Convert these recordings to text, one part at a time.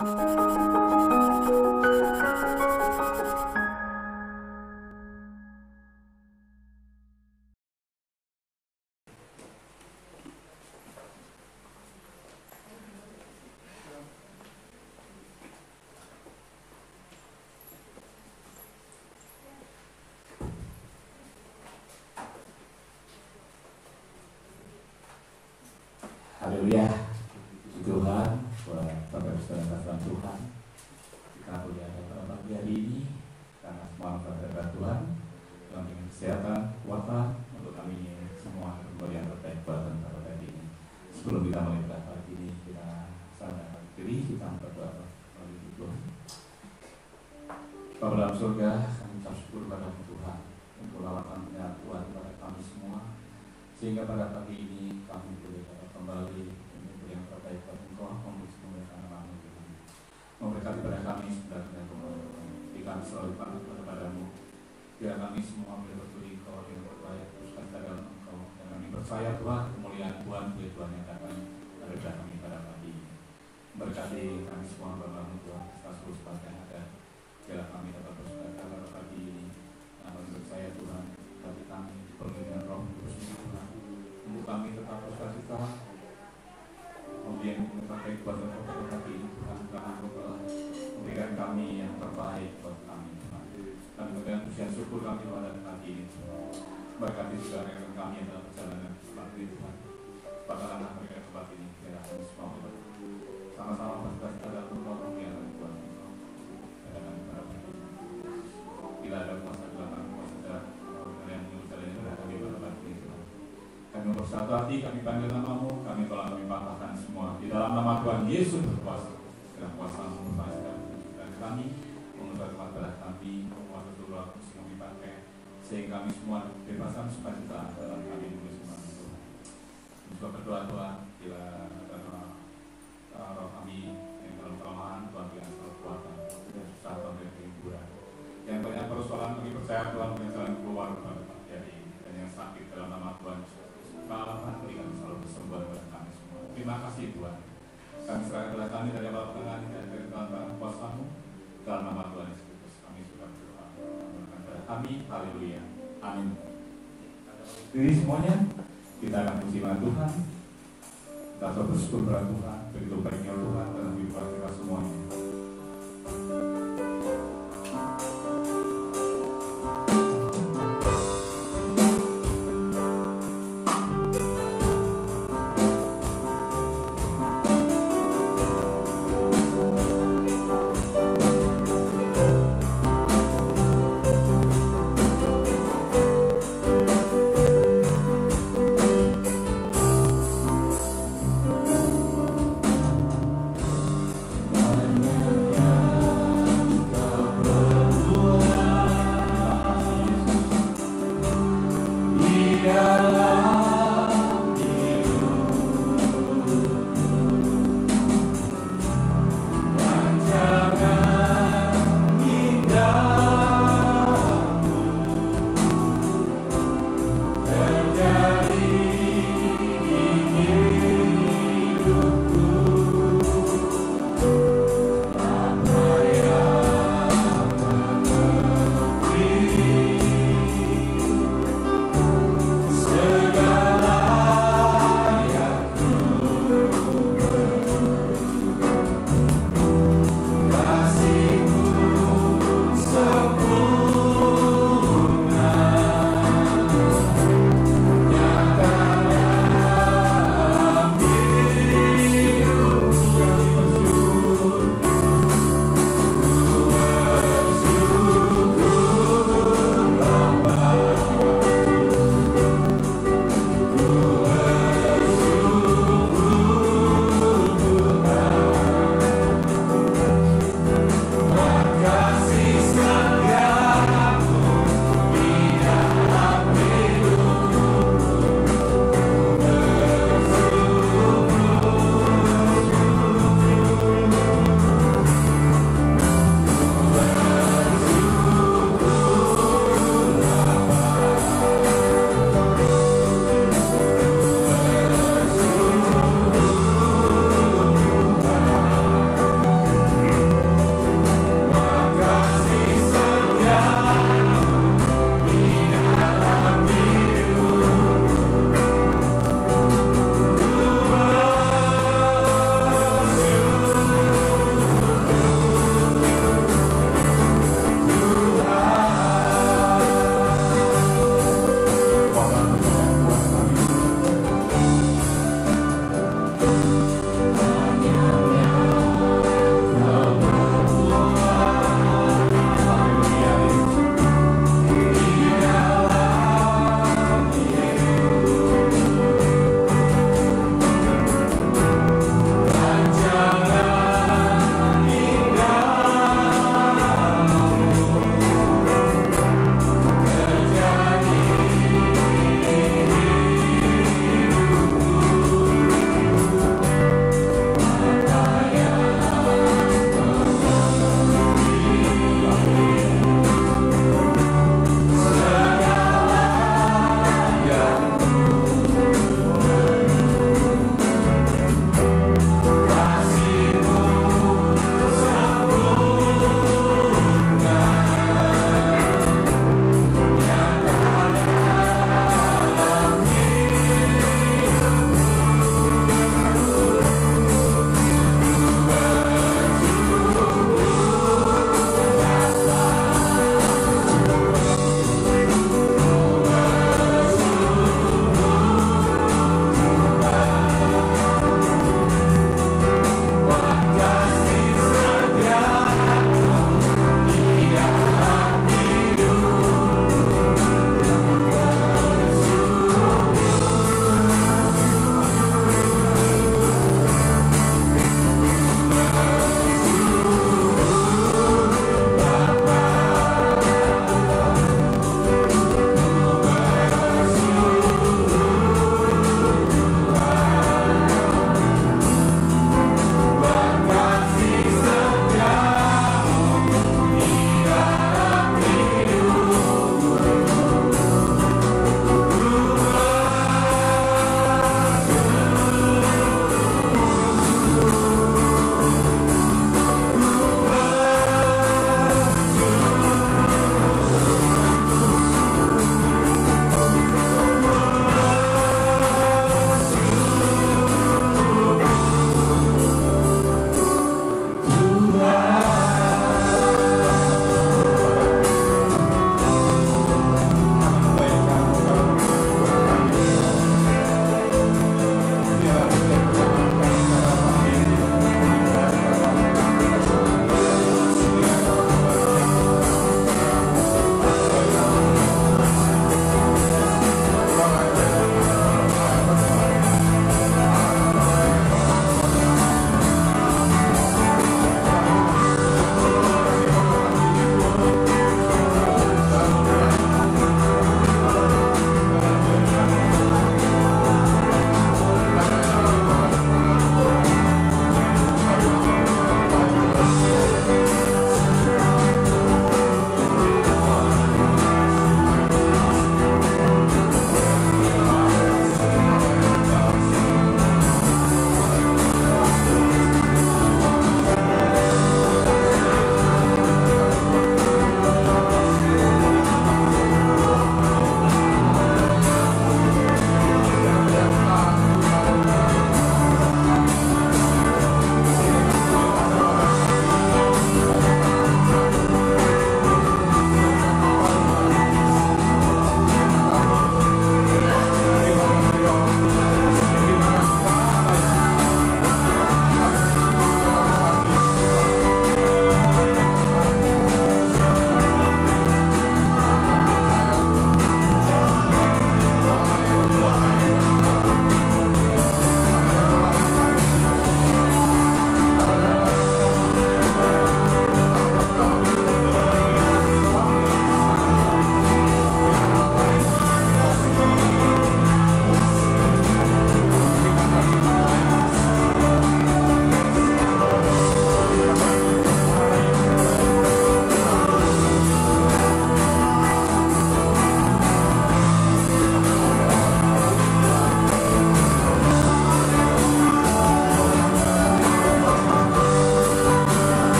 Haleluya, puji Tuhan buat Bapak Ibu Saudara Tuhan. Kita boleh ada pada pagi hari ini karena semua berkat Tuhan dalam kesehatan, kekuatan untuk kami semua kembali yang terbaik buat pada pagi ini. Sebelum kita mulai pada pagi ini, kita sadarkan diri, kita berdoa melalui Tuhan. Bapa dalam surga, kami ucap syukur pada Tuhan untuk lawatan Tuhan pada kami semua, sehingga pada pagi ini kami boleh kembali ini yang terbaik buat Engkau, memberikan nama-Mu, memberkati pada kami sebenarnya di kami selalu patuh kepadamu, biar kami semua boleh berbudi Engkau yang terbaik teruskan dalam Engkau, dan kami percaya Tuhan kemuliaan Tuhan boleh Tuhan yang akan meredah kami pada pagi ini. Berkati kami semua Bapa-Mu Tuhan, kita seluruh sebab yang ada, biar kami dapat bersuka pada pagi ini. Kami percaya Tuhan, bagi kami dipenuhi dengan Roh Kudus Tuhan, untuk kami tetap bersuka-cita. Kemudian memperbaiki buat pada pagi ini Tuhan, karena Engkau memberikan kami yang terbaik buat kami Tuhan. Kami memberikan pujian syukur kami pada pagi ini Tuhan. Berkati juga rekan kami yang dalam perjalanan pagi ini Tuhan. Bakalan mereka ke pagi ini, biar kami semua sama-sama bersuka-cita dalam Engkau yang Tuhan. Pada kami pada pagi ini. Bila ada kuasa dalam kuasa dalam yang mengucapkan ini pada kami pada pagi ini Tuhan. Kami bersatu hati, kami panggil nama-Mu, kami tolong kami patahkan semua di dalam nama Tuhan Yesus berkuasa, dalam kuasa-Mu berkuasa dan kami mengucapkan kepada kami kuasa seluruh yang kami pakai, sehingga kami semua bebasan sukacita dalam kami menulis iman Tuhan. Juga berdoa Tuhan, bila roh kami yang dalam kelemahan Tuhan yang selalu kuatkan, dan susah Tuhan yang hiburan. Yang banyak persoalan kami percaya Tuhan yang jalan keluar pada pagi hari ini, dan yang sakit dalam nama Tuhan Tuhan berikan selalu kesembuhan kepada kami semua. Terima kasih Tuhan. Kami serahkan kepada kami dari awal tengah dan dari Tuhan kuasa-Mu dalam nama Tuhan Yesus Kristus. Kami sudah berdoa. Kepada kami, haleluya. Amin. Jadi semuanya kita akan puji Tuhan. Kita akan bersyukur kepada Tuhan. Begitu baiknya Tuhan dalam hidup kita semuanya.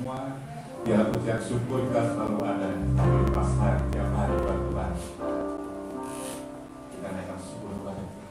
semua. Biar pujian syukur kita selalu ada di pas hari, tiap hari buat Tuhan. Kita naikkan syukur kepada Tuhan.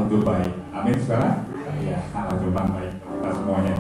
untuk baik. Amin, saudara. Ya, Allah Tuhan baik kita semuanya.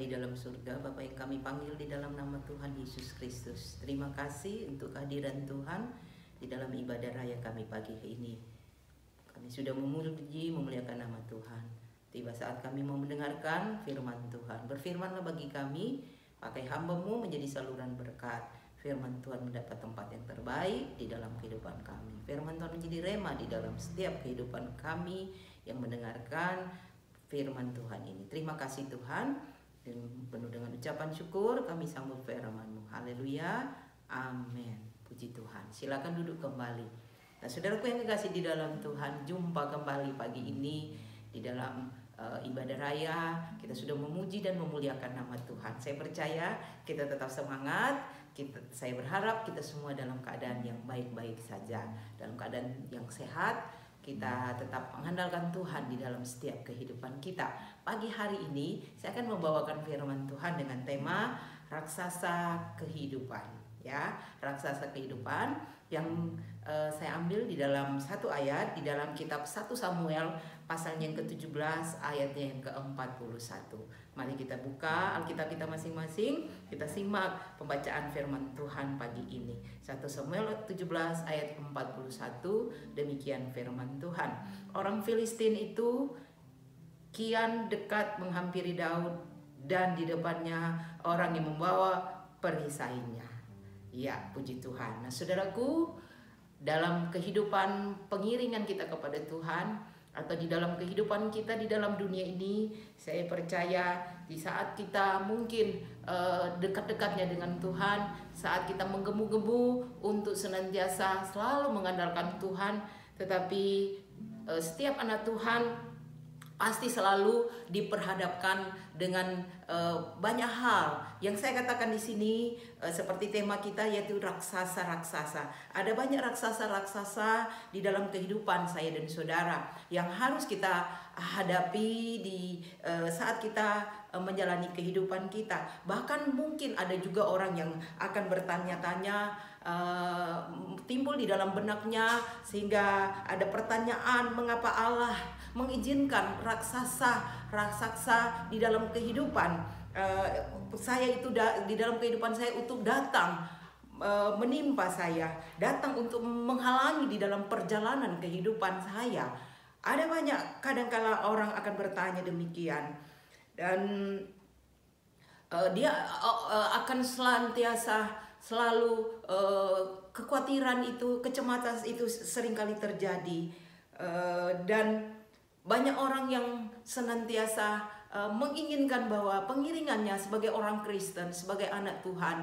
di dalam surga, Bapa yang kami panggil di dalam nama Tuhan Yesus Kristus. Terima kasih untuk kehadiran Tuhan di dalam ibadah raya kami pagi ini. Kami sudah memuji, memuliakan nama Tuhan. Tiba saat kami mau mendengarkan firman Tuhan. Berfirmanlah bagi kami, pakai hamba-Mu menjadi saluran berkat. Firman Tuhan mendapat tempat yang terbaik di dalam kehidupan kami. Firman Tuhan menjadi rema di dalam setiap kehidupan kami yang mendengarkan firman Tuhan ini. Terima kasih Tuhan. Dan penuh dengan ucapan syukur kami sambut firman-Mu. Haleluya. Amin. Puji Tuhan. Silakan duduk kembali. Nah, saudaraku yang kekasih di dalam Tuhan, jumpa kembali pagi ini di dalam ibadah raya. Kita sudah memuji dan memuliakan nama Tuhan. Saya percaya kita tetap semangat. Saya berharap kita semua dalam keadaan yang baik-baik saja, dalam keadaan yang sehat. Kita tetap mengandalkan Tuhan di dalam setiap kehidupan kita. Pagi hari ini saya akan membawakan firman Tuhan dengan tema raksasa kehidupan. Ya, raksasa kehidupan yang saya ambil di dalam satu ayat di dalam kitab 1 Samuel pasalnya yang ke-17 ayatnya yang ke-41. Mari kita buka Alkitab kita masing-masing, kita simak pembacaan firman Tuhan pagi ini. 1 Samuel 17 ayat 41, demikian firman Tuhan. Orang Filistin itu kian dekat menghampiri Daud dan di depannya orang yang membawa perisainya. Ya, puji Tuhan. Nah, saudaraku, dalam kehidupan pengiringan kita kepada Tuhan atau di dalam kehidupan kita di dalam dunia ini, saya percaya di saat kita mungkin dekat-dekatnya dengan Tuhan, saat kita menggemu-gemu untuk senantiasa selalu mengandalkan Tuhan, tetapi setiap anak Tuhan pasti selalu diperhadapkan dengan banyak hal. Yang saya katakan di sini seperti tema kita yaitu raksasa-raksasa. Ada banyak raksasa-raksasa di dalam kehidupan saya dan saudara yang harus kita hadapi di saat kita menjalani kehidupan kita. Bahkan mungkin ada juga orang yang akan bertanya-tanya, timbul di dalam benaknya sehingga ada pertanyaan, mengapa Allah mengizinkan raksasa di dalam kehidupan saya itu di dalam kehidupan saya untuk datang menimpa saya, datang untuk menghalangi di dalam perjalanan kehidupan saya. Ada banyak kadangkala orang akan bertanya demikian, dan dia akan selalu kekhawatiran itu, kecemasan itu seringkali terjadi, dan banyak orang yang senantiasa menginginkan bahwa pengiringannya sebagai orang Kristen, sebagai anak Tuhan,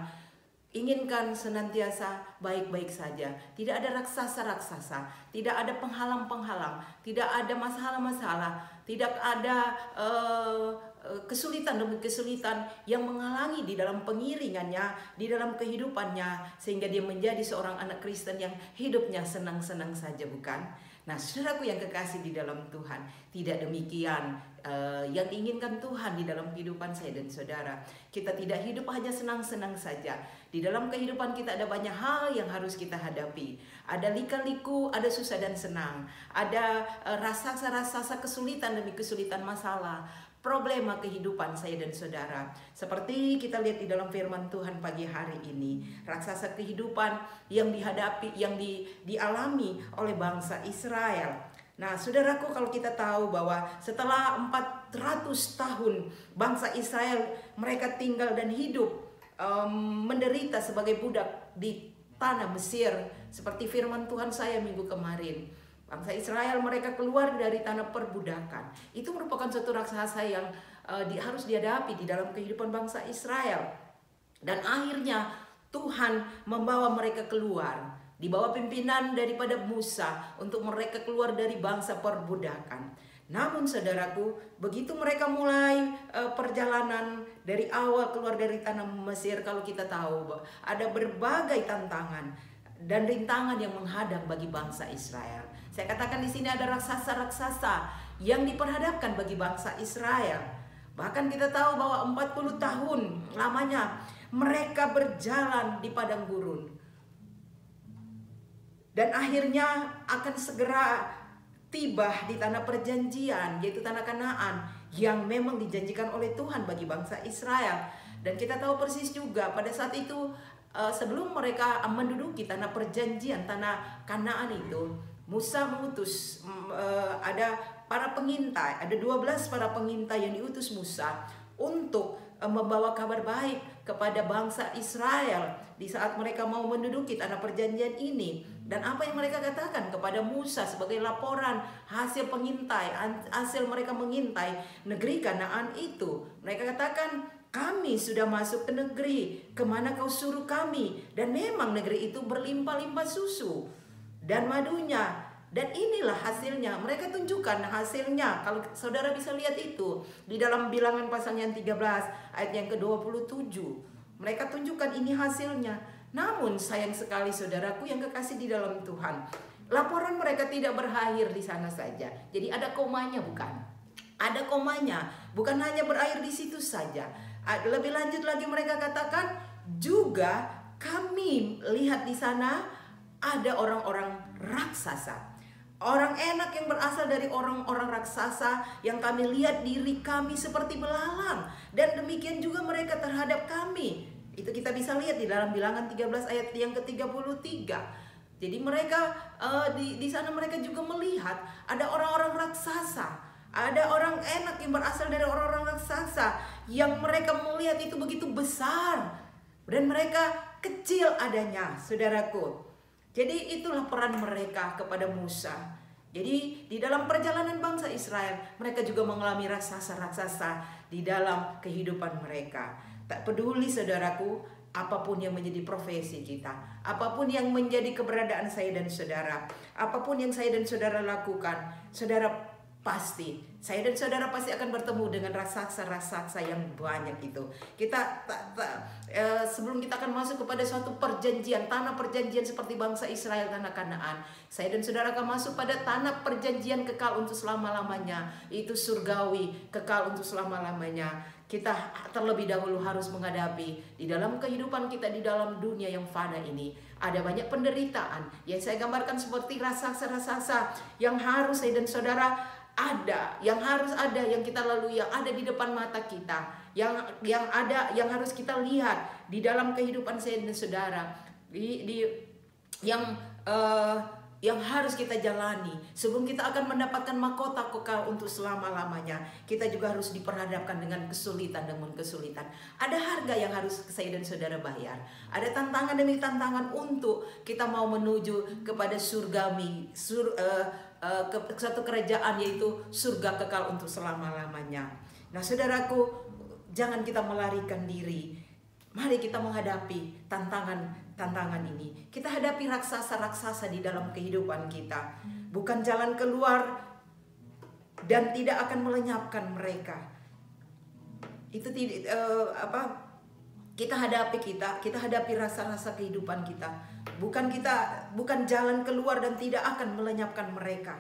inginkan senantiasa baik-baik saja. Tidak ada raksasa-raksasa, tidak ada penghalang-penghalang, tidak ada masalah-masalah, tidak ada kesulitan demi kesulitan yang menghalangi di dalam pengiringannya, di dalam kehidupannya, sehingga dia menjadi seorang anak Kristen yang hidupnya senang-senang saja, bukan? Nah, saudaraku yang kekasih di dalam Tuhan, tidak demikian yang diinginkan Tuhan di dalam kehidupan saya dan saudara. Kita tidak hidup hanya senang-senang saja. Di dalam kehidupan kita ada banyak hal yang harus kita hadapi. Ada lika-liku, ada susah dan senang. Ada rasa-rasa kesulitan demi kesulitan, masalah, problema kehidupan saya dan saudara. Seperti kita lihat di dalam firman Tuhan pagi hari ini, raksasa kehidupan yang dihadapi, yang dialami oleh bangsa Israel. Nah, saudaraku, kalau kita tahu bahwa setelah 400 tahun bangsa Israel mereka tinggal dan hidup menderita sebagai budak di tanah Mesir, seperti firman Tuhan saya minggu kemarin. Bangsa Israel mereka keluar dari tanah perbudakan. Itu merupakan suatu raksasa yang harus dihadapi di dalam kehidupan bangsa Israel. Dan akhirnya Tuhan membawa mereka keluar di bawah pimpinan daripada Musa untuk mereka keluar dari bangsa perbudakan. Namun saudaraku, begitu mereka mulai perjalanan dari awal keluar dari tanah Mesir, kalau kita tahu ada berbagai tantangan dan rintangan yang menghadang bagi bangsa Israel. Saya katakan di sini ada raksasa-raksasa yang diperhadapkan bagi bangsa Israel. Bahkan kita tahu bahwa 40 tahun lamanya mereka berjalan di padang gurun. Dan akhirnya akan segera tiba di tanah perjanjian, yaitu tanah Kanaan, yang memang dijanjikan oleh Tuhan bagi bangsa Israel. Dan kita tahu persis juga pada saat itu sebelum mereka menduduki tanah perjanjian, tanah Kanaan itu, Musa mengutus ada para pengintai, ada 12 para pengintai yang diutus Musa untuk membawa kabar baik kepada bangsa Israel di saat mereka mau menduduki tanah perjanjian ini. Dan apa yang mereka katakan kepada Musa sebagai laporan hasil pengintai, hasil mereka mengintai negeri Kanaan itu. Mereka katakan, kami sudah masuk ke negeri kemana kau suruh kami, dan memang negeri itu berlimpah-limpah susu dan madunya. Dan inilah hasilnya. Mereka tunjukkan hasilnya. Kalau saudara bisa lihat itu di dalam Bilangan pasal yang 13 ayat yang ke-27. Mereka tunjukkan ini hasilnya. Namun sayang sekali saudaraku yang kekasih di dalam Tuhan, laporan mereka tidak berakhir di sana saja. Jadi ada komanya, bukan? Ada komanya, bukan hanya berakhir di situ saja. Lebih lanjut lagi mereka katakan, juga kami lihat di sana ada orang-orang raksasa. Orang enak yang berasal dari orang-orang raksasa yang kami lihat diri kami seperti belalang. Dan demikian juga mereka terhadap kami. Itu kita bisa lihat di dalam Bilangan 13 ayat yang ke-33. Jadi mereka di sana mereka juga melihat ada orang-orang raksasa. Ada orang enak yang berasal dari orang-orang raksasa yang mereka melihat itu begitu besar. Dan mereka kecil adanya, saudaraku. Jadi itulah peran mereka kepada Musa. Jadi di dalam perjalanan bangsa Israel, mereka juga mengalami raksasa-raksasa di dalam kehidupan mereka. Tak peduli saudaraku, apapun yang menjadi profesi kita, apapun yang menjadi keberadaan saya dan saudara, apapun yang saya dan saudara lakukan, saudara pasti, saya dan saudara pasti akan bertemu dengan raksasa-raksasa yang banyak itu. Sebelum kita akan masuk kepada suatu perjanjian, tanah perjanjian seperti bangsa Israel, tanah Kanaan, saya dan saudara akan masuk pada tanah perjanjian kekal untuk selama-lamanya. Itu surgawi, kekal untuk selama-lamanya. Kita terlebih dahulu harus menghadapi di dalam kehidupan kita di dalam dunia yang fana ini. Ada banyak penderitaan yang saya gambarkan seperti raksasa-raksasa yang harus saya dan saudara yang harus ada, yang kita lalui, yang ada di depan mata kita, yang ada, yang harus kita lihat di dalam kehidupan saya dan saudara, yang harus kita jalani sebelum kita akan mendapatkan mahkota kekal untuk selama-lamanya. Kita juga harus diperhadapkan dengan kesulitan demi kesulitan. Ada harga yang harus saya dan saudara bayar. Ada tantangan demi tantangan untuk kita mau menuju kepada surgawi, satu kerajaan, yaitu surga kekal untuk selama-lamanya. Nah saudaraku, jangan kita melarikan diri. Mari kita menghadapi tantangan ini. Kita hadapi raksasa-raksasa di dalam kehidupan kita. Bukan jalan keluar dan tidak akan melenyapkan mereka. Itu kita hadapi rasa-rasa kehidupan kita. Bukan jalan keluar dan tidak akan melenyapkan mereka.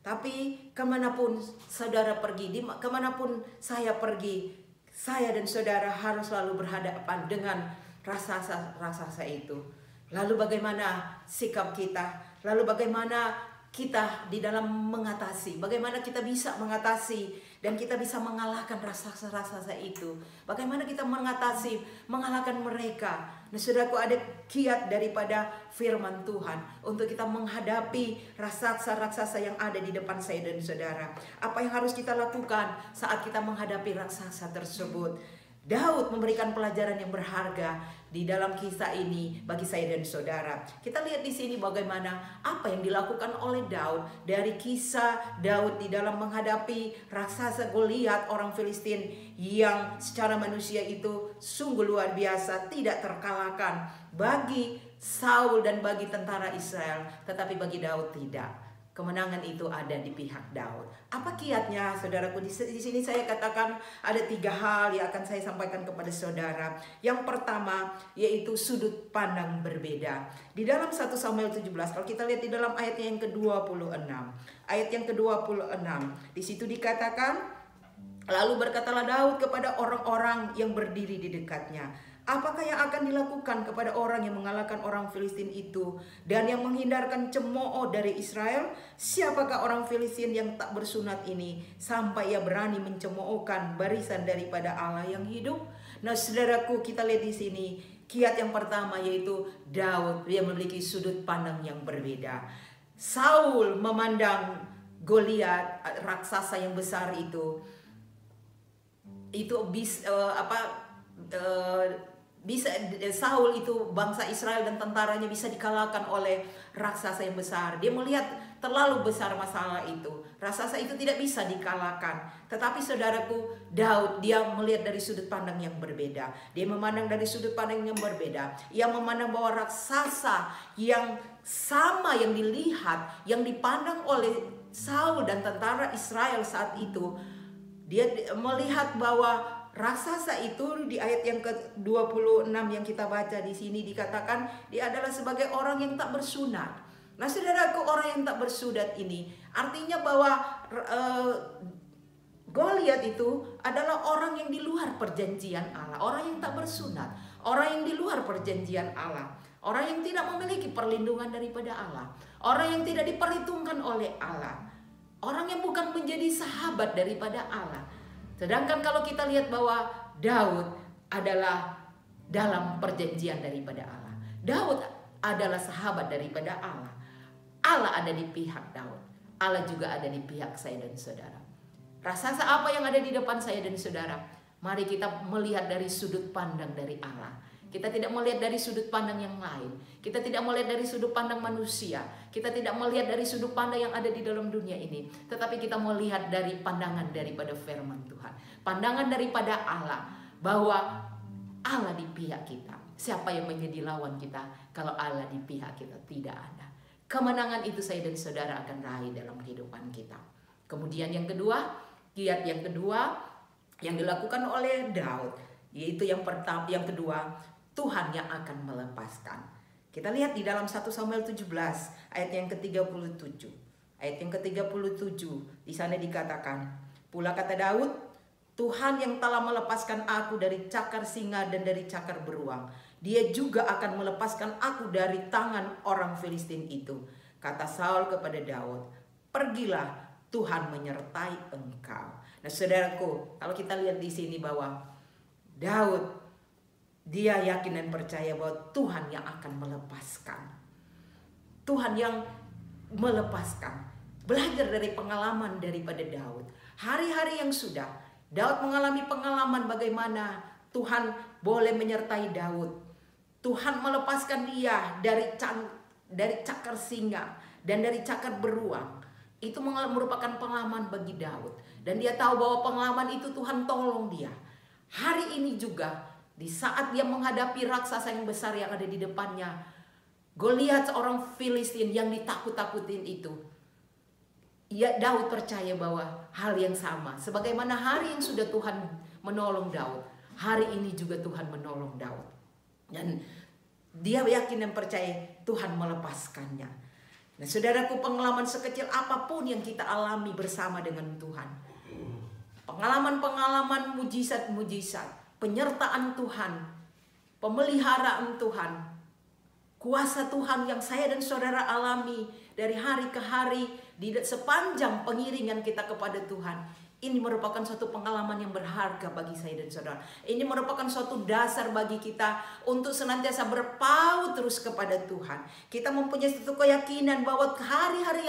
Tapi kemanapun saudara pergi, kemanapun saya pergi, saya dan saudara harus selalu berhadapan dengan raksasa itu. Lalu bagaimana sikap kita? Lalu bagaimana kita di dalam mengatasi? Bagaimana kita bisa mengatasi dan kita bisa mengalahkan raksasa-raksasa itu? Bagaimana kita mengalahkan mereka? Nah, saudaraku, ada kiat daripada firman Tuhan untuk kita menghadapi raksasa-raksasa yang ada di depan saya dan saudara. Apa yang harus kita lakukan saat kita menghadapi raksasa tersebut? Daud memberikan pelajaran yang berharga di dalam kisah ini bagi saya dan saudara. Kita lihat di sini bagaimana apa yang dilakukan oleh Daud, dari kisah Daud di dalam menghadapi raksasa Goliat, orang Filistin yang secara manusia itu sungguh luar biasa, tidak terkalahkan bagi Saul dan bagi tentara Israel, tetapi bagi Daud tidak. Kemenangan itu ada di pihak Daud. Apa kiatnya, saudaraku? Di sini saya katakan ada 3 hal yang akan saya sampaikan kepada saudara. Yang pertama yaitu sudut pandang berbeda. Di dalam 1 Samuel 17, kalau kita lihat di dalam ayat yang ke-26, ayat yang ke-26, di situ dikatakan, Lalu berkatalah Daud kepada orang-orang yang berdiri di dekatnya, apakah yang akan dilakukan kepada orang yang mengalahkan orang Filistin itu dan yang menghindarkan cemooh dari Israel? Siapakah orang Filistin yang tak bersunat ini sampai ia berani mencemoohkan barisan daripada Allah yang hidup? Nah, saudaraku, kita lihat di sini kiat yang pertama yaitu Daud, dia memiliki sudut pandang yang berbeda. Saul memandang Goliat, raksasa yang besar itu bisa Saul itu bangsa Israel dan tentaranya bisa dikalahkan oleh raksasa yang besar. Dia melihat terlalu besar masalah itu. Raksasa itu tidak bisa dikalahkan. Tetapi saudaraku, Daud dia melihat dari sudut pandang yang berbeda. Dia memandang dari sudut pandang yang berbeda. Ia memandang bahwa raksasa yang sama yang dilihat, yang dipandang oleh Saul dan tentara Israel saat itu, dia melihat bahwa raksasa itu di ayat yang ke-26 yang kita baca di sini dikatakan dia adalah sebagai orang yang tak bersunat. Nah, saudaraku, orang yang tak bersunat ini artinya bahwa Goliat itu adalah orang yang di luar perjanjian Allah, orang yang tak bersunat, orang yang di luar perjanjian Allah, orang yang tidak memiliki perlindungan daripada Allah, orang yang tidak diperhitungkan oleh Allah, orang yang bukan menjadi sahabat daripada Allah. Sedangkan kalau kita lihat bahwa Daud adalah dalam perjanjian daripada Allah, Daud adalah sahabat daripada Allah, Allah ada di pihak Daud, Allah juga ada di pihak saya dan saudara. Raksasa apa yang ada di depan saya dan saudara? Mari kita melihat dari sudut pandang dari Allah. Kita tidak melihat dari sudut pandang yang lain. Kita tidak melihat dari sudut pandang manusia. Kita tidak melihat dari sudut pandang yang ada di dalam dunia ini. Tetapi kita melihat dari pandangan daripada firman Tuhan. Pandangan daripada Allah. Bahwa Allah di pihak kita. Siapa yang menjadi lawan kita kalau Allah di pihak kita? Tidak ada. Kemenangan itu saya dan saudara akan raih dalam kehidupan kita. Kemudian yang kedua, kiat yang kedua yang dilakukan oleh Daud, yaitu yang kedua, Tuhan yang akan melepaskan. Kita lihat di dalam 1 Samuel 17 ayat yang ke-37. Ayat yang ke-37 di sana dikatakan, pula kata Daud, Tuhan yang telah melepaskan aku dari cakar singa dan dari cakar beruang, Dia juga akan melepaskan aku dari tangan orang Filistin itu. Kata Saul kepada Daud, pergilah, Tuhan menyertai engkau. Nah, saudaraku, kalau kita lihat di sini bahwa Daud dia yakin dan percaya bahwa Tuhan yang akan melepaskan. Tuhan yang melepaskan. Belajar dari pengalaman daripada Daud. Hari-hari yang sudah, Daud mengalami pengalaman bagaimana Tuhan boleh menyertai Daud. Tuhan melepaskan dia dari cakar singa dan dari cakar beruang. Itu merupakan pengalaman bagi Daud. Dan dia tahu bahwa pengalaman itu Tuhan tolong dia. Hari ini juga, di saat dia menghadapi raksasa yang besar yang ada di depannya, Goliat seorang Filistin yang ditakut-takutin itu, Daud percaya bahwa hal yang sama, sebagaimana hari yang sudah Tuhan menolong Daud, hari ini juga Tuhan menolong Daud. Dan dia yakin dan percaya Tuhan melepaskannya. Nah, saudaraku, pengalaman sekecil apapun yang kita alami bersama dengan Tuhan, pengalaman-pengalaman mujizat-mujizat, penyertaan Tuhan, pemeliharaan Tuhan, kuasa Tuhan yang saya dan saudara alami dari hari ke hari di sepanjang pengiringan kita kepada Tuhan. Ini merupakan suatu pengalaman yang berharga bagi saya dan saudara. Ini merupakan suatu dasar bagi kita untuk senantiasa berpaut terus kepada Tuhan. Kita mempunyai suatu keyakinan bahwa hari-hari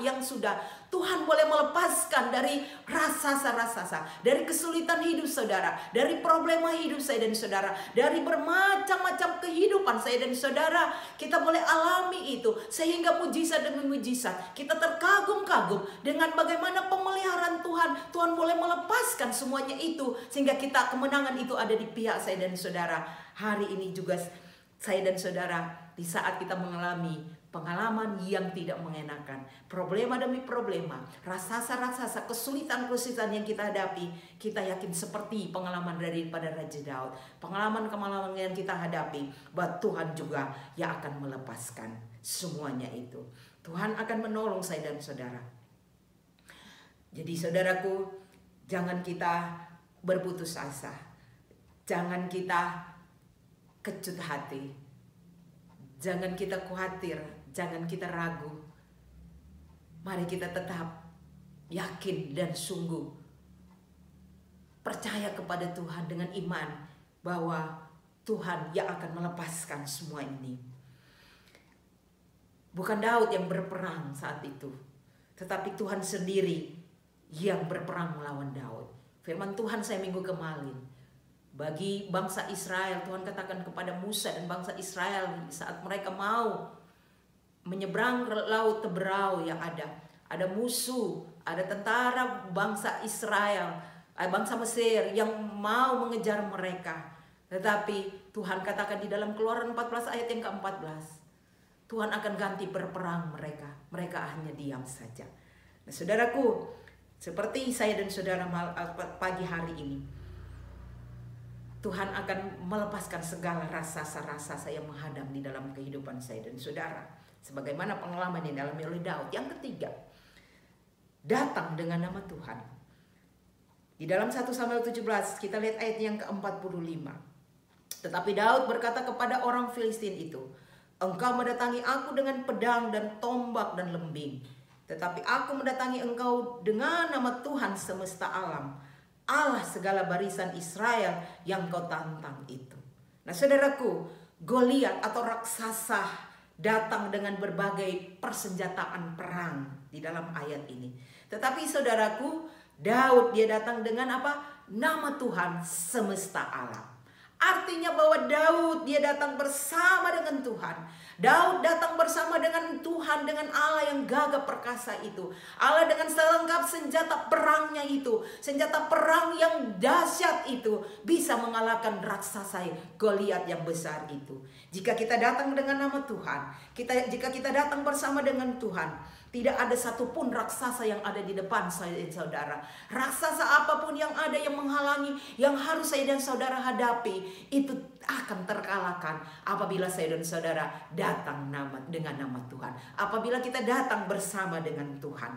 yang sudah Tuhan boleh melepaskan dari raksasa-raksasa, dari kesulitan hidup saudara, dari problema hidup saya dan saudara, dari bermacam-macam kehidupan saya dan saudara. Kita boleh alami itu sehingga mujizat demi mujizat kita terkagum-kagum dengan bagaimana pemeliharaan Tuhan. Tuhan boleh melepaskan semuanya itu sehingga kita kemenangan itu ada di pihak saya dan saudara. Hari ini juga saya dan saudara, di saat kita mengalami pengalaman yang tidak mengenakan, problema demi problema, raksasa-raksasa, kesulitan-kesulitan yang kita hadapi, kita yakin seperti pengalaman daripada Raja Daud, pengalaman-pengalaman yang kita hadapi, bahwa Tuhan juga yang akan melepaskan semuanya itu. Tuhan akan menolong saya dan saudara. Jadi saudaraku, Jangan kita berputus asa. Jangan kita kecut hati. Jangan kita khawatir. Jangan kita ragu. Mari kita tetap yakin dan sungguh percaya kepada Tuhan dengan iman bahwa Tuhan yang akan melepaskan semua ini. Bukan Daud yang berperang saat itu, tetapi Tuhan sendiri yang berperang melawan Daud. Firman Tuhan saya minggu kemarin, bagi bangsa Israel, Tuhan katakan kepada Musa dan bangsa Israel saat mereka mau menyeberang laut Teberau yang ada musuh, ada tentara bangsa Israel, bangsa Mesir yang mau mengejar mereka. Tetapi Tuhan katakan di dalam Keluaran 14 ayat yang ke-14, Tuhan akan ganti berperang mereka. Mereka hanya diam saja. Nah, saudaraku, seperti saya dan saudara pagi hari ini, Tuhan akan melepaskan segala rasa-rasa yang menghadang di dalam kehidupan saya dan saudara. Sebagaimana pengalaman yang dialami oleh Daud. Yang ketiga, datang dengan nama Tuhan. Di dalam 1 Samuel 17 kita lihat ayat yang ke-45. Tetapi Daud berkata kepada orang Filistin itu, engkau mendatangi aku dengan pedang dan tombak dan lembing. Tetapi aku mendatangi engkau dengan nama Tuhan semesta alam, Allah segala barisan Israel yang kau tantang itu. Nah saudaraku, Goliat atau raksasa datang dengan berbagai persenjataan perang di dalam ayat ini. Tetapi saudaraku, Daud dia datang dengan apa? Nama Tuhan semesta alam. Artinya bahwa Daud dia datang bersama dengan Tuhan. Daud datang bersama dengan Tuhan, dengan Allah yang gagah perkasa itu. Allah dengan selengkap senjata perangnya itu. Senjata perang yang dahsyat itu bisa mengalahkan raksasa Goliat yang besar itu. Jika kita datang dengan nama Tuhan, jika kita datang bersama dengan Tuhan, tidak ada satupun raksasa yang ada di depan saya dan saudara. Raksasa apapun yang ada yang menghalangi, yang harus saya dan saudara hadapi, itu akan terkalahkan apabila saya dan saudara datang dengan nama Tuhan. Apabila kita datang bersama dengan Tuhan.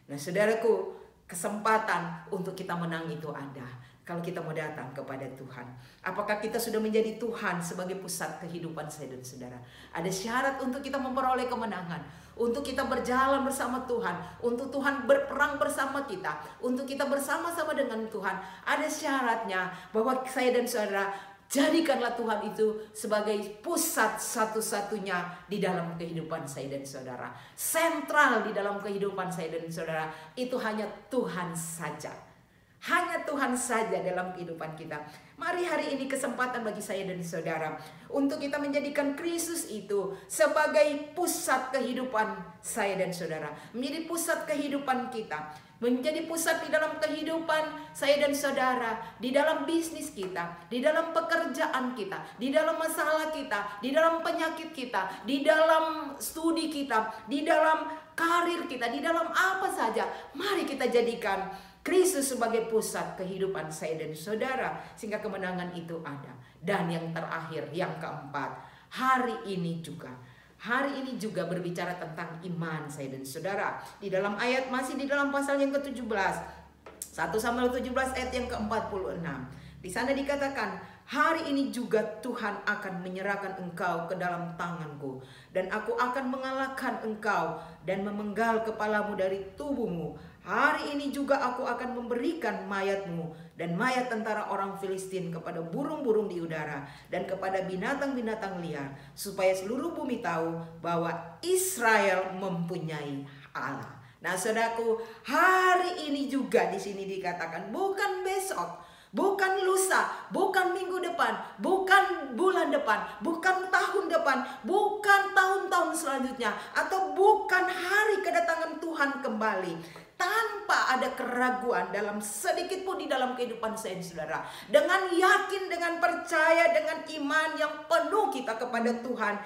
Nah saudaraku, kesempatan untuk kita menang itu ada. Kalau kita mau datang kepada Tuhan. Apakah kita sudah menjadi Tuhan sebagai pusat kehidupan saya dan saudara? Ada syarat untuk kita memperoleh kemenangan. Untuk kita berjalan bersama Tuhan. Untuk Tuhan berperang bersama kita. Untuk kita bersama-sama dengan Tuhan. Ada syaratnya bahwa saya dan saudara, jadikanlah Tuhan itu sebagai pusat satu-satunya di dalam kehidupan saya dan saudara. Sentral di dalam kehidupan saya dan saudara. Itu hanya Tuhan saja. Hanya Tuhan saja dalam kehidupan kita. Mari hari ini kesempatan bagi saya dan saudara untuk kita menjadikan Kristus itu sebagai pusat kehidupan saya dan saudara. Menjadi pusat kehidupan kita. Menjadi pusat di dalam kehidupan saya dan saudara. Di dalam bisnis kita. Di dalam pekerjaan kita. Di dalam masalah kita. Di dalam penyakit kita. Di dalam studi kita. Di dalam karir kita. Di dalam apa saja. Mari kita jadikan Kristus sebagai pusat kehidupan saya dan saudara. Sehingga kemenangan itu ada. Dan yang terakhir, yang keempat, hari ini juga berbicara tentang iman saya dan saudara. Di dalam ayat, masih di dalam pasal yang ke-17, 1 Samuel 17 ayat yang ke-46. Di sana dikatakan, hari ini juga Tuhan akan menyerahkan engkau ke dalam tanganku. Dan aku akan mengalahkan engkau dan memenggal kepalamu dari tubuhmu. Hari ini juga aku akan memberikan mayatmu dan mayat tentara orang Filistin kepada burung-burung di udara dan kepada binatang-binatang liar, supaya seluruh bumi tahu bahwa Israel mempunyai Allah. Nah, saudaraku, hari ini juga di sini dikatakan, bukan besok, bukan lusa, bukan minggu depan, bukan bulan depan, bukan tahun depan, bukan tahun-tahun selanjutnya, atau bukan hari kedatangan Tuhan kembali. Tanpa ada keraguan dalam sedikit pun di dalam kehidupan saya dan saudara. Dengan yakin, dengan percaya, dengan iman yang penuh kita kepada Tuhan.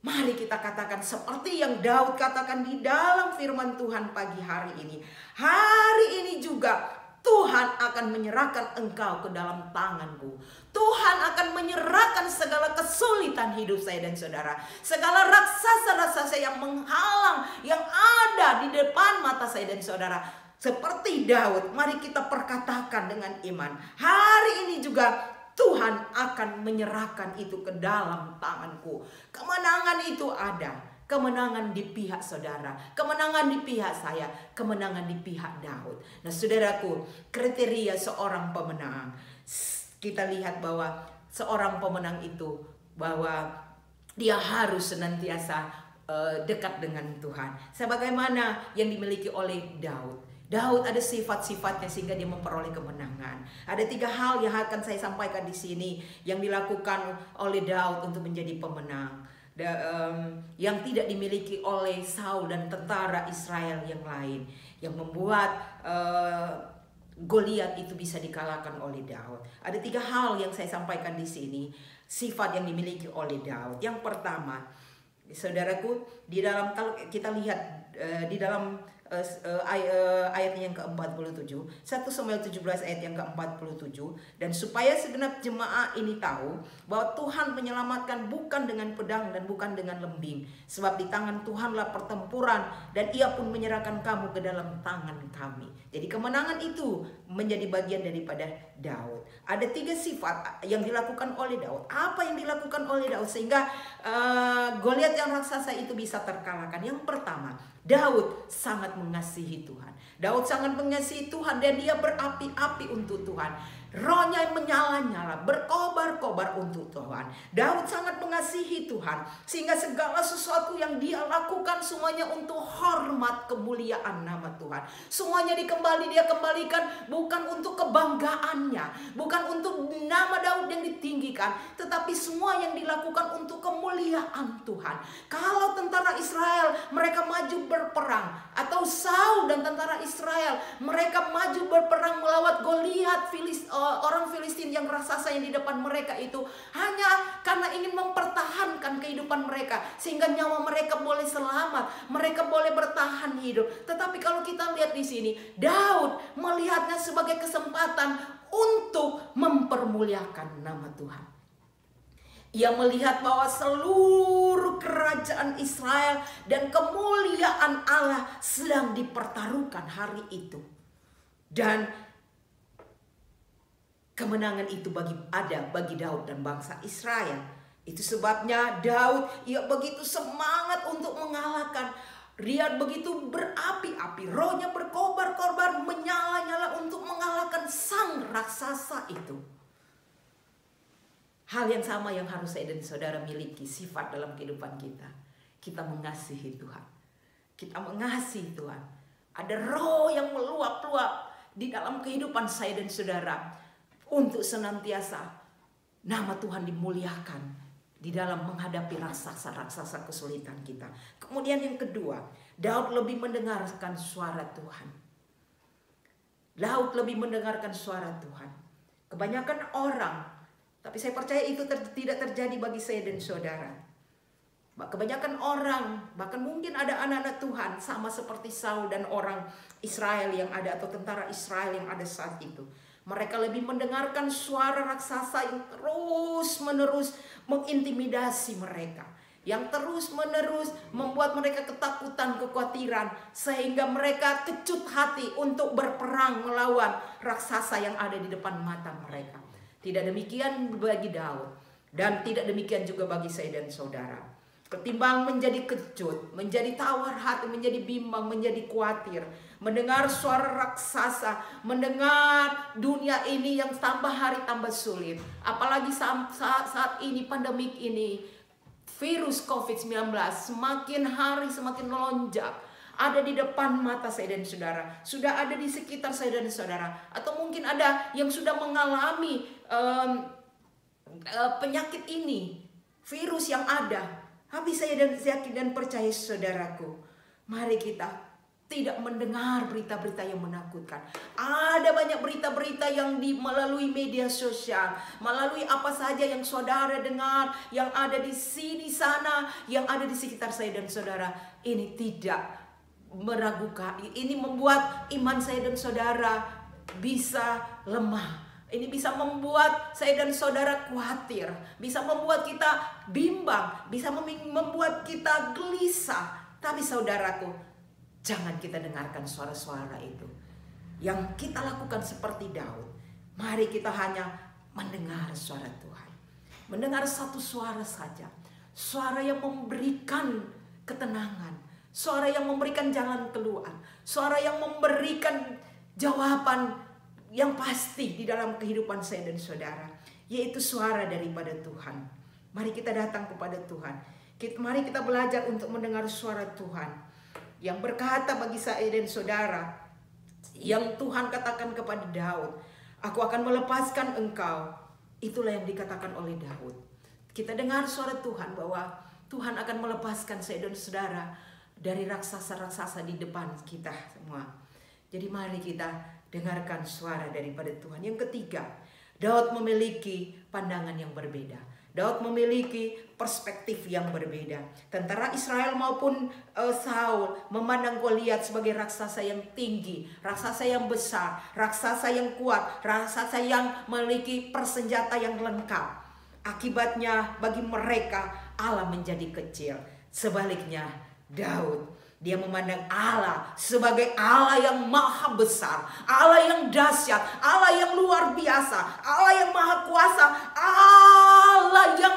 Mari kita katakan seperti yang Daud katakan di dalam firman Tuhan pagi hari ini. Hari ini juga Tuhan akan menyerahkan engkau ke dalam tanganku. Tuhan akan menyerahkan segala kesulitan hidup saya dan saudara. Segala raksasa-raksasa yang menghalang, yang ada di depan mata saya dan saudara. seperti Daud, mari kita perkatakan dengan iman, hari ini juga Tuhan akan menyerahkan itu ke dalam tanganku. Kemenangan itu ada. Kemenangan di pihak saudara, kemenangan di pihak saya, kemenangan di pihak Daud. Nah saudaraku, kriteria seorang pemenang, kita lihat bahwa seorang pemenang itu bahwa dia harus senantiasa dekat dengan Tuhan. Sebagaimana yang dimiliki oleh Daud. Daud ada sifat-sifatnya sehingga dia memperoleh kemenangan. Ada 3 hal yang akan saya sampaikan di sini yang dilakukan oleh Daud untuk menjadi pemenang. Yang tidak dimiliki oleh Saul dan tentara Israel yang lain. Yang membuat Goliat itu bisa dikalahkan oleh Daud. Ada 3 hal yang saya sampaikan di sini. Sifat yang dimiliki oleh Daud. Yang pertama, saudaraku, di dalam kalau kita lihat di dalam ayatnya yang ke-47, 1 Samuel 17 ayat yang ke-47, dan supaya segenap jemaah ini tahu bahwa Tuhan menyelamatkan bukan dengan pedang dan bukan dengan lembing, sebab di tangan Tuhanlah pertempuran dan Ia pun menyerahkan kamu ke dalam tangan kami. Jadi kemenangan itu menjadi bagian daripada Daud. Ada 3 sifat yang dilakukan oleh Daud. Apa yang dilakukan oleh Daud sehingga Goliat yang raksasa itu bisa terkalahkan? Yang pertama, Daud sangat mengasihi Tuhan. Daud sangat mengasihi Tuhan dan dia berapi-api untuk Tuhan. Rohnya menyala-nyala, berkobar-kobar untuk Tuhan. Daud sangat mengasihi Tuhan sehingga segala sesuatu yang dia lakukan semuanya untuk hormat kemuliaan nama Tuhan. Semuanya dia kembalikan bukan untuk kebanggaannya, bukan untuk nama Daud yang ditinggikan, tetapi semua yang dilakukan untuk kemuliaan Tuhan. Kalau tentara Israel mereka maju berperang, atau Saul dan tentara Israel mereka maju berperang melawan Goliat, orang Filistin yang raksasa yang di depan mereka itu, hanya karena ingin mempertahankan kehidupan mereka sehingga nyawa mereka boleh selamat, mereka boleh bertahan hidup. Tetapi kalau kita lihat di sini, Daud melihatnya sebagai kesempatan untuk mempermuliakan nama Tuhan. Ia melihat bahwa seluruh kerajaan Israel dan kemuliaan Allah sedang dipertaruhkan hari itu. Dan kemenangan itu bagi Daud dan bangsa Israel. Itu sebabnya Daud ia begitu semangat untuk mengalahkan. Dia begitu berapi-api, rohnya berkobar-kobar, menyala-nyala untuk mengalahkan sang raksasa itu. Hal yang sama yang harus saya dan saudara miliki, sifat dalam kehidupan kita. Kita mengasihi Tuhan. Kita mengasihi Tuhan. Ada roh yang meluap-luap di dalam kehidupan saya dan saudara untuk senantiasa nama Tuhan dimuliakan di dalam menghadapi raksasa-raksasa kesulitan kita. Kemudian yang kedua, Daud lebih mendengarkan suara Tuhan. Daud lebih mendengarkan suara Tuhan. Kebanyakan orang, tapi saya percaya itu tidak terjadi bagi saya dan saudara. Kebanyakan orang, bahkan mungkin ada anak-anak Tuhan sama seperti Saul dan orang Israel yang ada, atau tentara Israel yang ada saat itu. Mereka lebih mendengarkan suara raksasa yang terus-menerus mengintimidasi mereka, yang terus-menerus membuat mereka ketakutan, kekhawatiran, sehingga mereka kecut hati untuk berperang melawan raksasa yang ada di depan mata mereka. Tidak demikian bagi Daud, dan tidak demikian juga bagi saya dan saudara. Ketimbang menjadi kecut, menjadi tawar hati, menjadi bimbang, menjadi khawatir, mendengar suara raksasa, mendengar dunia ini yang tambah hari tambah sulit. Apalagi saat ini, pandemik ini, virus COVID-19 semakin hari semakin melonjak. Ada di depan mata saya dan saudara, sudah ada di sekitar saya dan saudara, atau mungkin ada yang sudah mengalami penyakit ini, virus yang ada. Habis saya dan yakin dan percaya saudaraku, mari kita tidak mendengar berita-berita yang menakutkan. Ada banyak berita-berita yang melalui media sosial, melalui apa saja yang saudara dengar, yang ada di sini sana, yang ada di sekitar saya dan saudara. Ini tidak meragukan, ini membuat iman saya dan saudara bisa lemah. Ini bisa membuat saya dan saudara khawatir, bisa membuat kita bimbang, bisa membuat kita gelisah. Tapi saudaraku, jangan kita dengarkan suara-suara itu. yang kita lakukan seperti Daud. Mari kita hanya mendengar suara Tuhan. Mendengar satu suara saja. Suara yang memberikan ketenangan. Suara yang memberikan jalan keluar. Suara yang memberikan jawaban yang pasti di dalam kehidupan saya dan saudara. Yaitu suara daripada Tuhan. Mari kita datang kepada Tuhan. Mari kita belajar untuk mendengar suara Tuhan. Yang berkata bagi saya dan saudara. Yang Tuhan katakan kepada Daud. Aku akan melepaskan engkau. Itulah yang dikatakan oleh Daud. Kita dengar suara Tuhan bahwa Tuhan akan melepaskan saya dan saudara dari raksasa-raksasa di depan kita semua. Jadi mari kita dengarkan suara daripada Tuhan. Yang ketiga, Daud memiliki pandangan yang berbeda. Daud memiliki perspektif yang berbeda. Tentara Israel maupun Saul memandang Goliat sebagai raksasa yang tinggi, raksasa yang besar, raksasa yang kuat, raksasa yang memiliki persenjata yang lengkap. Akibatnya bagi mereka Allah menjadi kecil. Sebaliknya Daud, dia memandang Allah sebagai Allah yang maha besar, Allah yang dahsyat, Allah yang luar biasa, Allah yang maha kuasa, Allah yang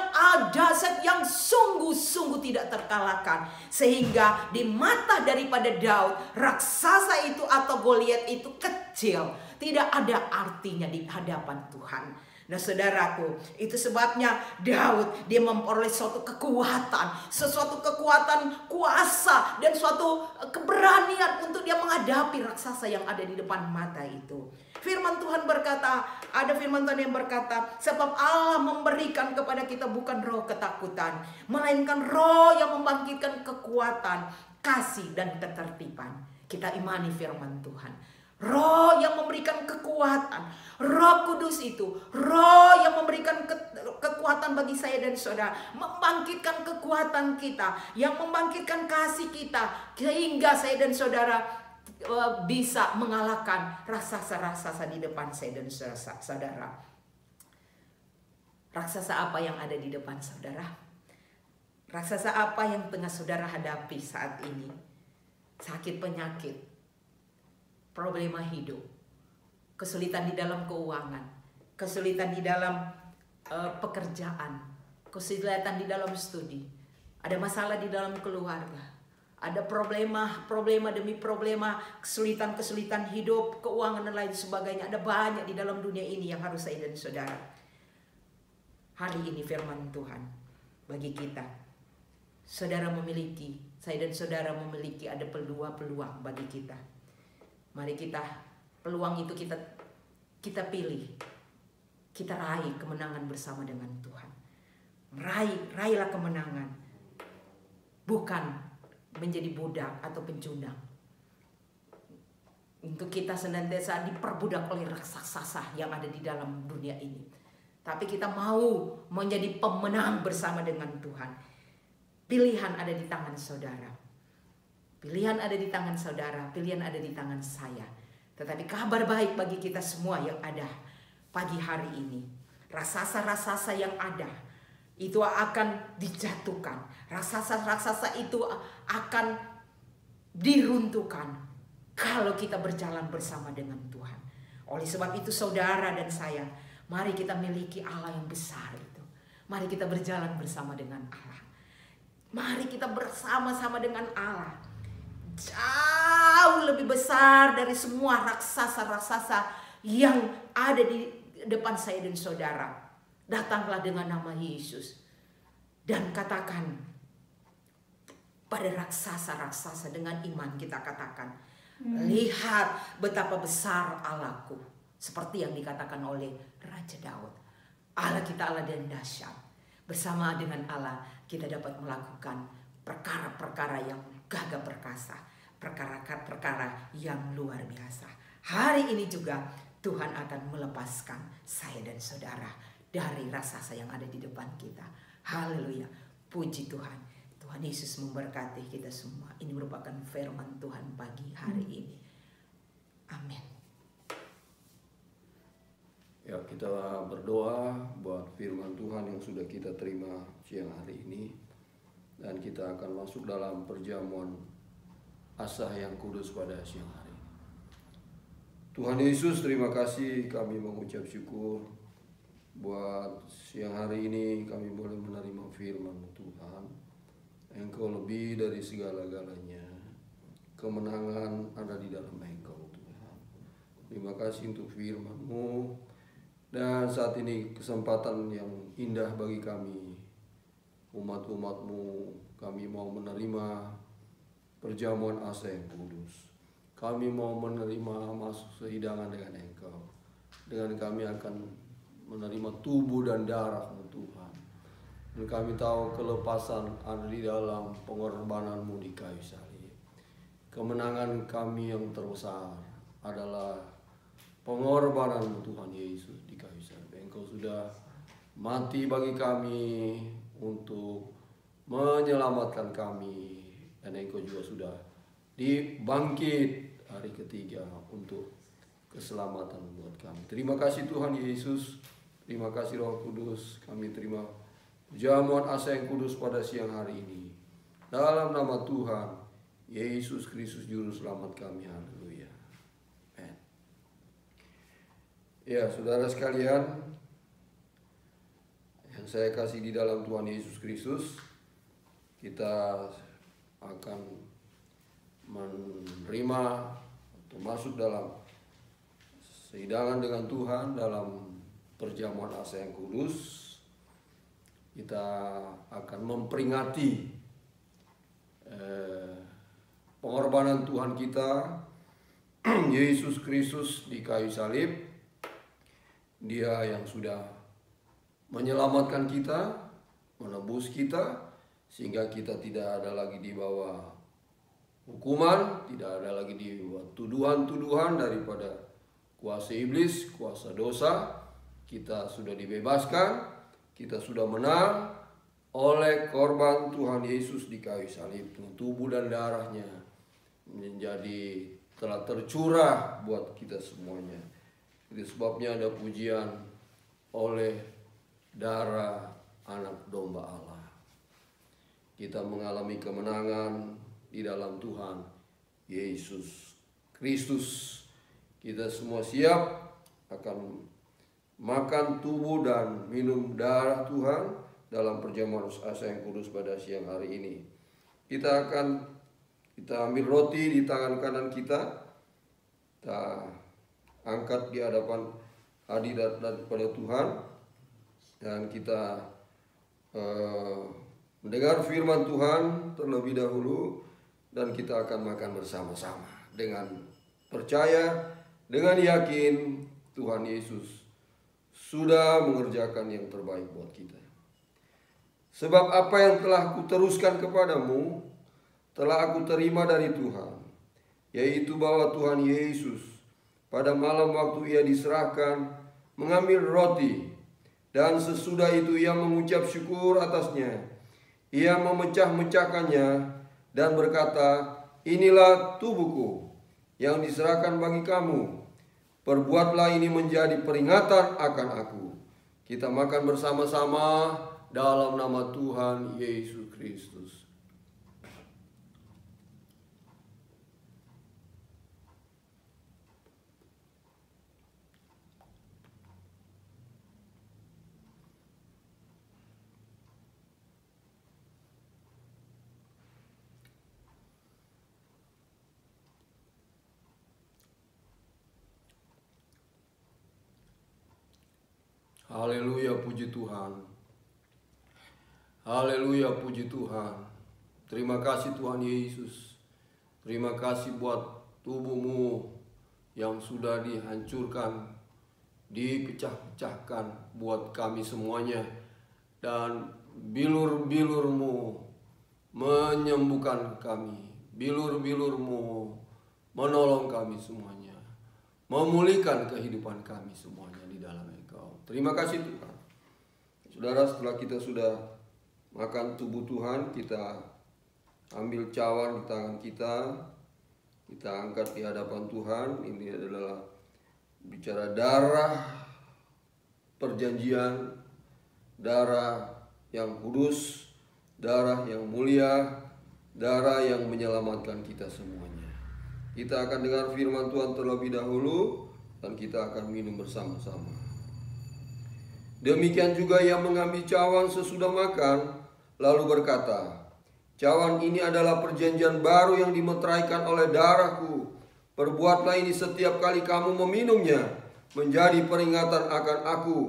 dahsyat, yang sungguh-sungguh tidak terkalahkan. Sehingga di mata daripada Daud, raksasa itu atau Goliat itu kecil, tidak ada artinya di hadapan Tuhan. Nah saudaraku, itu sebabnya Daud dia memperoleh suatu kekuatan, sesuatu kekuatan kuasa dan suatu keberanian untuk dia menghadapi raksasa yang ada di depan mata itu. Firman Tuhan berkata, ada firman Tuhan yang berkata, sebab Allah memberikan kepada kita bukan roh ketakutan, melainkan roh yang membangkitkan kekuatan, kasih dan ketertiban. Kita imani firman Tuhan. Roh yang memberikan kekuatan, Roh Kudus itu, roh yang memberikan kekuatan bagi saya dan saudara, membangkitkan kekuatan kita, yang membangkitkan kasih kita, sehingga saya dan saudara bisa mengalahkan raksasa-raksasa di depan saya dan saudara. Raksasa apa yang ada di depan saudara? Raksasa apa yang tengah saudara hadapi saat ini? Sakit penyakit, problema hidup, kesulitan di dalam keuangan, kesulitan di dalam pekerjaan, kesulitan di dalam studi, ada masalah di dalam keluarga, ada problema demi problema, kesulitan hidup, keuangan dan lain sebagainya. Ada banyak di dalam dunia ini yang harus saya dan saudara. Hari ini firman Tuhan bagi kita. Saudara memiliki, saya dan saudara memiliki ada dua peluang bagi kita. Mari peluang itu kita pilih. Kita raih kemenangan bersama dengan Tuhan. Raihlah kemenangan. Bukan menjadi budak atau pencundang. Untuk kita senantiasa diperbudak oleh raksasa yang ada di dalam dunia ini. Tapi kita mau menjadi pemenang bersama dengan Tuhan. Pilihan ada di tangan saudara. Pilihan ada di tangan saudara, pilihan ada di tangan saya. Tetapi kabar baik bagi kita semua yang ada pagi hari ini. Raksasa-raksasa yang ada itu akan dijatuhkan. Raksasa-raksasa itu akan diruntuhkan kalau kita berjalan bersama dengan Tuhan. Oleh sebab itu saudara dan saya, mari kita miliki Allah yang besar itu. Mari kita berjalan bersama dengan Allah. Mari kita bersama-sama dengan Allah. Jauh lebih besar dari semua raksasa-raksasa yang ada di depan saya dan saudara. Datanglah dengan nama Yesus dan katakan pada raksasa-raksasa dengan iman kita katakan, lihat betapa besar Allahku. Seperti yang dikatakan oleh Raja Daud. Allah kita Allah dan dahsyat. Bersama dengan Allah kita dapat melakukan perkara-perkara yang gagah perkasa, perkara-perkara yang luar biasa. Hari ini juga Tuhan akan melepaskan saya dan saudara dari raksasa yang ada di depan kita. Haleluya, puji Tuhan. Tuhan Yesus memberkati kita semua. Ini merupakan firman Tuhan pagi hari ini. Amin. Ya, kita berdoa buat firman Tuhan yang sudah kita terima siang hari ini. Dan kita akan masuk dalam perjamuan asah yang kudus pada siang hari ini. Tuhan Yesus, terima kasih, kami mengucap syukur buat siang hari ini kami boleh menerima firman-Mu Tuhan. Engkau lebih dari segala-galanya. Kemenangan ada di dalam Engkau Tuhan. Terima kasih untuk firman-Mu. Dan saat ini kesempatan yang indah bagi kami, umat-umat-Mu, kami mau menerima perjamuan asa yang kudus. Kami mau menerima masuk sehidangan dengan Engkau. Dengan kami akan menerima tubuh dan darah-Mu Tuhan. Dan kami tahu kelepasan ada di dalam pengorbanan-Mu di kayu salib. Kemenangan kami yang terbesar adalah pengorbanan-Mu Tuhan Yesus di kayu salib. Engkau sudah mati bagi kami untuk menyelamatkan kami. Dan Engkau juga sudah dibangkit hari ketiga untuk keselamatan buat kami. Terima kasih Tuhan Yesus. Terima kasih Roh Kudus. Kami terima jamuan asa yang kudus pada siang hari ini. Dalam nama Tuhan Yesus Kristus Juru Selamat kami. Haleluya. Amen. Ya, saudara sekalian, yang saya kasih di dalam Tuhan Yesus Kristus, kita akan menerima atau masuk dalam sehidangan dengan Tuhan dalam perjamuan asa yang kudus. Kita akan memperingati pengorbanan Tuhan kita Yesus Kristus di kayu salib. Dia yang sudah menyelamatkan kita, menebus kita, sehingga kita tidak ada lagi di bawah hukuman, tidak ada lagi di bawah tuduhan-tuduhan daripada kuasa iblis, kuasa dosa. Kita sudah dibebaskan, kita sudah menang oleh korban Tuhan Yesus di kayu salib. Tubuh dan darahnya menjadi telah tercurah buat kita semuanya. Itu sebabnya ada pujian oleh darah anak domba Allah. Kita mengalami kemenangan di dalam Tuhan Yesus Kristus. Kita semua siap akan makan tubuh dan minum darah Tuhan dalam perjamuan asa yang kudus pada siang hari ini. Kita ambil roti di tangan kanan kita. Kita angkat di hadapan hadirat daripada Tuhan. Dan kita mendengar firman Tuhan terlebih dahulu. Dan kita akan makan bersama-sama dengan percaya, dengan yakin Tuhan Yesus sudah mengerjakan yang terbaik buat kita. Sebab apa yang telah kuteruskan kepadamu telah aku terima dari Tuhan, yaitu bahwa Tuhan Yesus pada malam waktu ia diserahkan mengambil roti, dan sesudah itu ia mengucap syukur atasnya. Ia memecah-mecahkannya dan berkata, inilah tubuhku yang diserahkan bagi kamu. Perbuatlah ini menjadi peringatan akan aku. Kita makan bersama-sama dalam nama Tuhan Yesus Kristus. Haleluya, puji Tuhan. Haleluya, puji Tuhan. Terima kasih Tuhan Yesus. Terima kasih buat tubuh-Mu yang sudah dihancurkan, dipecah-pecahkan buat kami semuanya. Dan bilur-bilur-Mu menyembuhkan kami. Bilur-bilur-Mu menolong kami semuanya. Memulihkan kehidupan kami semuanya di dalam Engkau. Terima kasih Tuhan. Saudara, setelah kita sudah makan tubuh Tuhan, kita ambil cawan di tangan kita. Kita angkat di hadapan Tuhan. Ini adalah bicara darah perjanjian, darah yang kudus, darah yang mulia, darah yang menyelamatkan kita semuanya. Kita akan dengar firman Tuhan terlebih dahulu dan kita akan minum bersama-sama. Demikian juga ia mengambil cawan sesudah makan, lalu berkata, "Cawan ini adalah perjanjian baru yang dimeteraikan oleh darahku. Perbuatlah ini setiap kali kamu meminumnya, menjadi peringatan akan aku."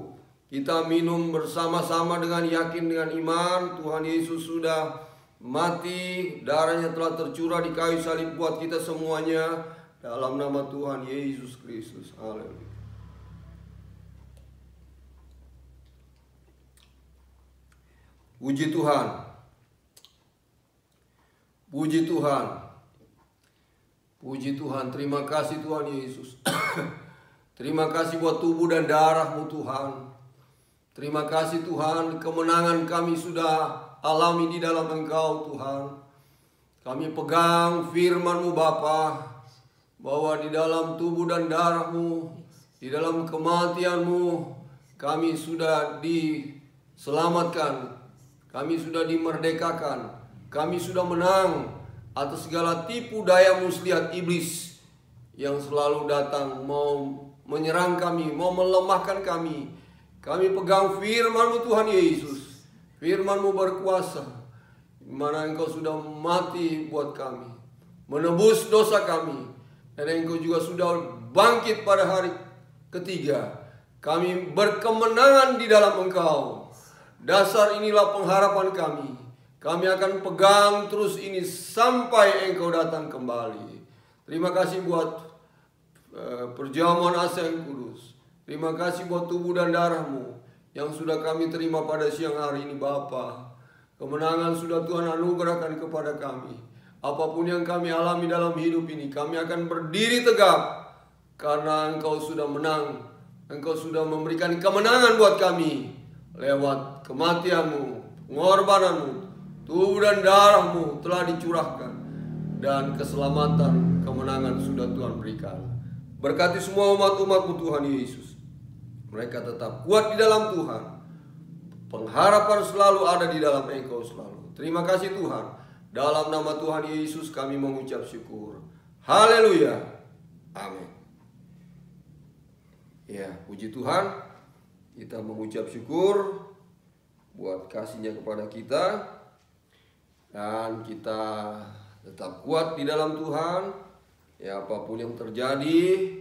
Kita minum bersama-sama dengan yakin, dengan iman. Tuhan Yesus sudah mati, darahnya telah tercurah di kayu salib buat kita semuanya. Dalam nama Tuhan Yesus Kristus. Haleluya. Puji Tuhan. Puji Tuhan. Puji Tuhan. Terima kasih Tuhan Yesus. Terima kasih buat tubuh dan darah-Mu Tuhan. Terima kasih Tuhan, kemenangan kami sudah alami di dalam Engkau Tuhan. Kami pegang firman-Mu Bapa, bahwa di dalam tubuh dan darah-Mu, di dalam kematian-Mu, kami sudah diselamatkan, kami sudah dimerdekakan, kami sudah menang atas segala tipu daya muslihat iblis yang selalu datang mau menyerang kami, mau melemahkan kami. Kami pegang firman-Mu Tuhan Yesus. Firman-Mu berkuasa, di mana Engkau sudah mati buat kami, menebus dosa kami, dan Engkau juga sudah bangkit pada hari ketiga. Kami berkemenangan di dalam Engkau. Dasar inilah pengharapan kami. Kami akan pegang terus ini sampai Engkau datang kembali. Terima kasih buat perjamuan asa yang kudus. Terima kasih buat tubuh dan darah-Mu yang sudah kami terima pada siang hari ini Bapa. Kemenangan sudah Tuhan anugerahkan kepada kami. Apapun yang kami alami dalam hidup ini, kami akan berdiri tegak karena Engkau sudah menang. Engkau sudah memberikan kemenangan buat kami lewat kematian-Mu, pengorbanan-Mu, tubuh dan darah-Mu telah dicurahkan, dan keselamatan, kemenangan sudah Tuhan berikan. Berkati semua umat-umat-Mu Tuhan Yesus. Mereka tetap kuat di dalam Tuhan. Pengharapan selalu ada di dalam Engkau selalu. Terima kasih Tuhan. Dalam nama Tuhan Yesus kami mengucap syukur. Haleluya. Amin. Ya, puji Tuhan. Kita mengucap syukur buat kasih-Nya kepada kita. Dan kita tetap kuat di dalam Tuhan. Ya, apapun yang terjadi,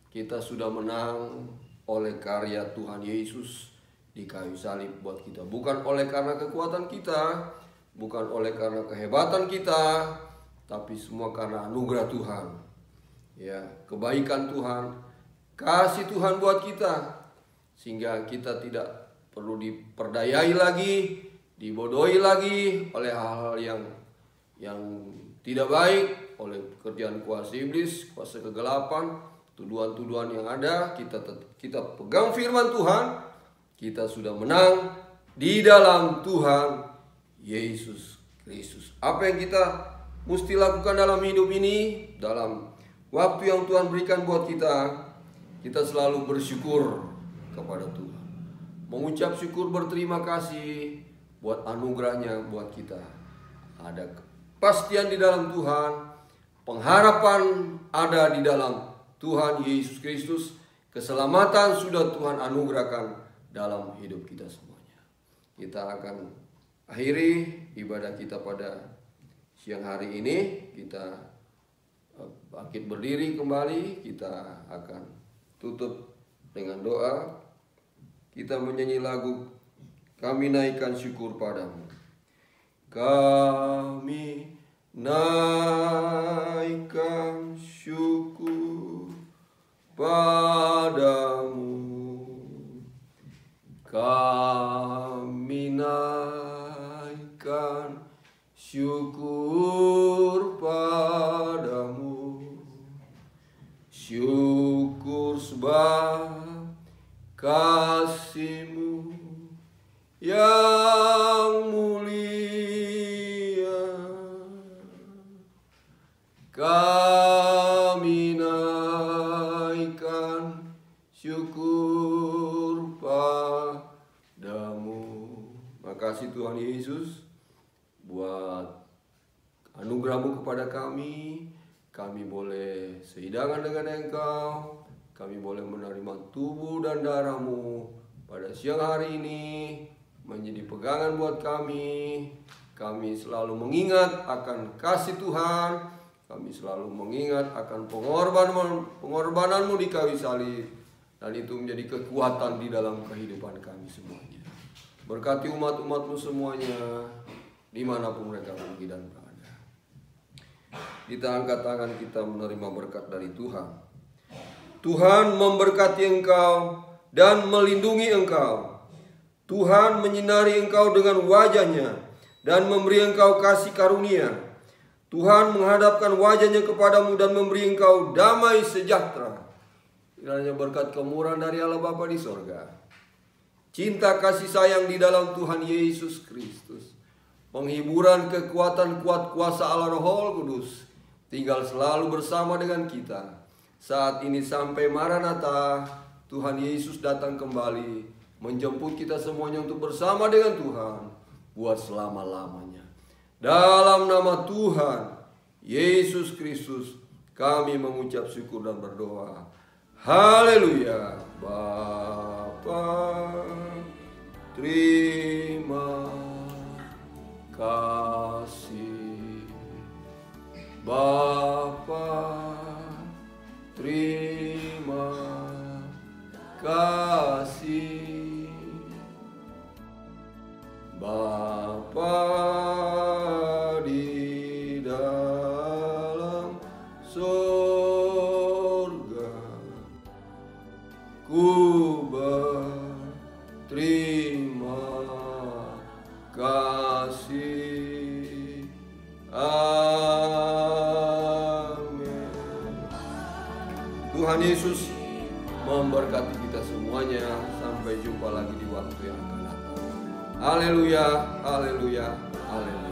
kita sudah menang oleh karya Tuhan Yesus di kayu salib buat kita. Bukan oleh karena kekuatan kita, bukan oleh karena kehebatan kita, tapi semua karena anugerah Tuhan. Ya, kebaikan Tuhan, kasih Tuhan buat kita, sehingga kita tidak perlu diperdayai lagi, dibodohi lagi oleh hal-hal yang tidak baik, oleh pekerjaan kuasa iblis, kuasa kegelapan, tuduhan-tuduhan yang ada. Kita pegang firman Tuhan, kita sudah menang di dalam Tuhan Yesus Kristus. Apa yang kita mesti lakukan dalam hidup ini, dalam waktu yang Tuhan berikan buat kita, kita selalu bersyukur kepada Tuhan, mengucap syukur, berterima kasih buat anugerahnya buat kita. Ada kepastian di dalam Tuhan, pengharapan ada di dalam Tuhan Yesus Kristus, keselamatan sudah Tuhan anugerahkan dalam hidup kita semuanya. Kita akan akhiri ibadah kita pada siang hari ini. Kita bangkit berdiri kembali. Kita akan tutup dengan doa. Kita menyanyi lagu "Kami Naikkan Syukur Padamu". Kami naikkan syukur padamu, kami naikkan syukur padamu, syukur sebab kasih-Mu yang mulia. Kami naikkan syukur padamu. Makasih Tuhan Yesus buat anugerah-Mu kepada kami. kami boleh sehidangan dengan Engkau, kami boleh menerima tubuh dan darah-Mu pada siang hari ini, menjadi pegangan buat kami. Kami selalu mengingat akan kasih Tuhan, kami selalu mengingat akan pengorbanan-Mu di kayu salib, dan itu menjadi kekuatan di dalam kehidupan kami semuanya. Berkati umat-umat-Mu semuanya, dimanapun mereka pergi dan berada. Kita angkat tangan, kita menerima berkat dari Tuhan. Tuhan memberkati engkau dan melindungi engkau. Tuhan menyinari engkau dengan wajah-Nya dan memberi engkau kasih karunia. Tuhan menghadapkan wajah-Nya kepadamu dan memberi engkau damai sejahtera. Kiranya berkat kemurahan dari Allah Bapa di sorga, cinta kasih sayang di dalam Tuhan Yesus Kristus, penghiburan kekuatan kuat kuasa Allah Roh Kudus tinggal selalu bersama dengan kita saat ini sampai Maranatha. Tuhan Yesus datang kembali menjemput kita semuanya untuk bersama dengan Tuhan buat selama-lamanya. Dalam nama Tuhan Yesus Kristus kami mengucap syukur dan berdoa. Haleluya. Bapa, terima kasih. Bapa, terima kasih. Bapa di dalam surga, ku berterima kasih. Amin. Tuhan Yesus memberkati kita semuanya. Sampai jumpa lagi di waktu yang akan datang. Haleluya, haleluya, haleluya.